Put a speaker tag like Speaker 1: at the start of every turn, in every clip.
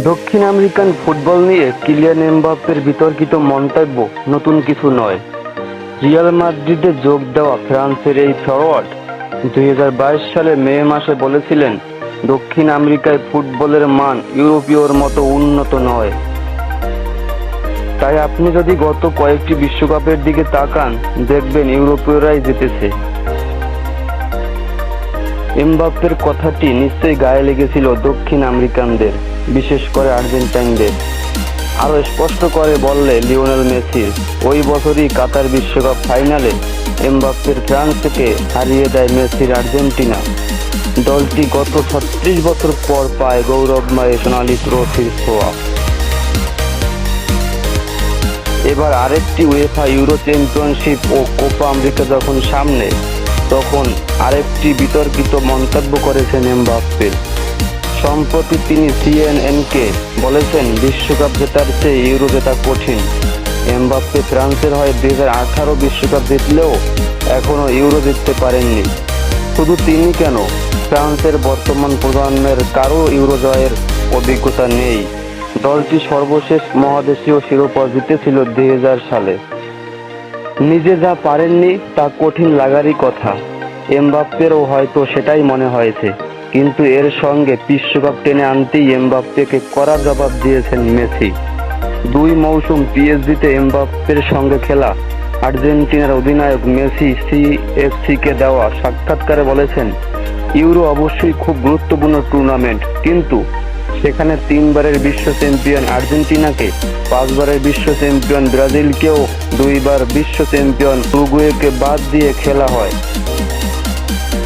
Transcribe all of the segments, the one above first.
Speaker 1: দক্ষিণ American football নিয়ে Kylian এমবাপ্পের বিতর্কিত মন্তব্য নতুন কিছু নয়। রিয়াল মাদ্রিদে যোগ দেওয়া ফ্রান্সের এই ফরোয়ার্ড 2022 সালে মে মাসে বলেছিলেন, দক্ষিণ আমেরিকায় ফুটবলের মান ইউরোপীয়র মতো উন্নত নয়। তাই আপনি যদি গত কয়েকটি বিশ্বকাপের দিকে তাকান, দেখবেন ইউরোপীয়রাই জিতেছে। এমবাপ্পের কথাটি নিশ্চয়ই গায়ে লেগেছিল দক্ষিণ আমেরিকানদের, বিশেষ করে আর্জেন্টাইনদের। আরও স্পষ্ট করে বললে লিওনেল মেসির। ওই বছরই কাতার বিশ্বকাপ ফাইনালে এমবাপ্পের ফ্রান্সকে হারিয়ে দেয় মেসির আর্জেন্টিনা। দলটি গত 36 বছর পর পায় গৌরবময় সোনালী ট্রফির ছোঁয়া। এবার আরেকটি উয়েফা ইউরো চ্যাম্পিয়নশিপ ও কোপা আমেরিকা যখন সামনে, তখন আরেকটি বিতর্কিত মন্তব্য করেছেন এমবাপ্পে। সম্প্রতি তিনি সিএনএনকে বলেছেন, বিশ্বকাপ জেতার চেয়ে ইউরো জেতা কঠিন। এমবাপ্পে ফ্রান্সের হয়ে 2018 বিশ্বকাপ জিতলেও এখনও ইউরো জিততে পারেননি। শুধু তিনি কেন, ফ্রান্সের বর্তমান প্রজন্মের কারও ইউরো জয়ের অভিজ্ঞতা নেই। দলটি সর্বশেষ মহাদেশীয় শিরোপা জিতেছিল 2000 সালে। নিজে যা পারেননি তা কঠিন লাগারই কথা। এমবাপ্পেরও হয়তো সেটাই মনে হয়েছে, কিন্তু এর সঙ্গে বিশ্বকাপ টেনে আনতেই এমবাপ্পেকে কড়া জবাব দিয়েছেন মেসি। 2 মৌসুম পিএসজিতে এমবাপ্পের সঙ্গে খেলা আর্জেন্টিনার অধিনায়ক মেসি সিএফসিকে দেওয়া সাক্ষাৎকারে বলেছেন, ইউরো অবশ্যই খুব গুরুত্বপূর্ণ টুর্নামেন্ট, কিন্তু সেখানে 3 বারের বিশ্ব চ্যাম্পিয়ন আর্জেন্টিনাকে, 5 বারের বিশ্ব চ্যাম্পিয়ন ব্রাজিলকেও, 2 বার বিশ্ব চ্যাম্পিয়ন উরুগুয়েকে বাদ দিয়ে খেলা হয়।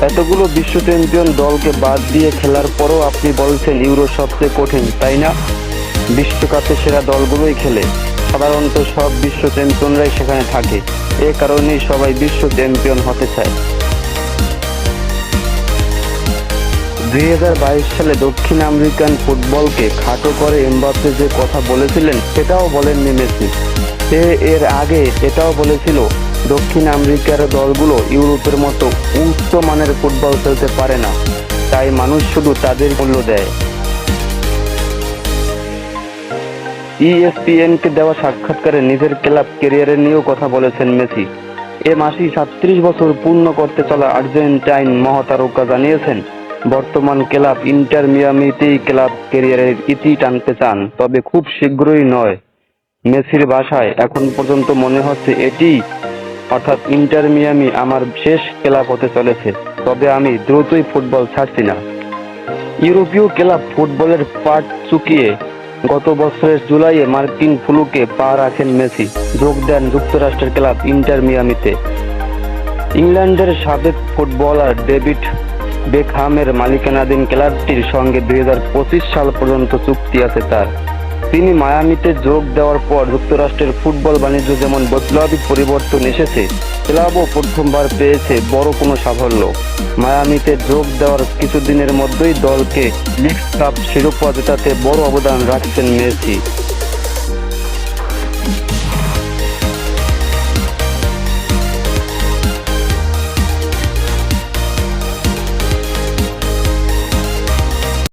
Speaker 1: এতগুলো বিশ্ব চ্যাম্পিয়ন দলকে বাদ দিয়ে খেলার পরও আপনি বলছেন ইউরো সবচেয়ে কঠিন, তাই না? বিশ্বকাপে সেরা দলগুলোই খেলে, সাধারণত সব বিশ্ব চ্যাম্পিয়নরাই সেখানে থাকে। এ কারণেই সবাই বিশ্ব চ্যাম্পিয়ন হতে চায়। 2022 সালে দক্ষিণ আমেরিকান ফুটবলকে খাটো করে এমবাপ্পে যে কথা বলেছিলেন, সেটাও বলেননি মেসি। সে এর আগে এটাও বলেছিল, দক্ষিণ আমেরিকার দলগুলো ইউরোপের মতো উচ্চ মানের ফুটবল খেলতে পারে না, তাই মানুষ শুধু তাদের মূল্য দেয়। ইএসপিএনকে দেওয়া সাক্ষাৎকারে নিজের ক্লাব ক্যারিয়ারের নিয়েও কথা বলেছেন মেসি। এ মাসেই 37 বছর পূর্ণ করতে চলা আর্জেন্টাইন মহাতারকা জানিয়েছেন, বর্তমান ক্লাব ইন্টার মিয়ামিতেই ক্লাব ক্যারিয়ারের ইতি টানতে চান, তবে খুব শীঘ্রই নয়। মেসির ভাষায়, এখন পর্যন্ত মনে হচ্ছে এটিই, অর্থাৎ ইন্টার মিয়ামি আমার শেষ ক্লাব হতে চলেছে, তবে আমি দ্রুতই ফুটবল ছাড়ছি না। ইউরোপীয় ক্লাব ফুটবলের পাট চুকিয়ে গত বছরের জুলাইয়ে মার্কিন ফ্লুকে পা রাখেন মেসি, যোগ দেন যুক্তরাষ্ট্রের ক্লাব ইন্টার মিয়ামিতে। ইংল্যান্ডের সাবেক ফুটবলার ডেভিড বেকহামের মালিকানাধীন ক্লাবটির সঙ্গে 2025 সাল পর্যন্ত চুক্তি আছে তার। তিনি মায়ামিতে যোগ দেওয়ার পর যুক্তরাষ্ট্রের ফুটবল বাণিজ্য যেমন বৈপ্লবিক পরিবর্তন এসেছে, ক্লাবও প্রথমবার পেয়েছে বড় কোনো সাফল্য। মায়ামিতে যোগ দেওয়ার কিছুদিনের মধ্যেই দলকে লিগ কাপ শিরোপা জেতাতে বড় অবদান রাখছেন মেসি।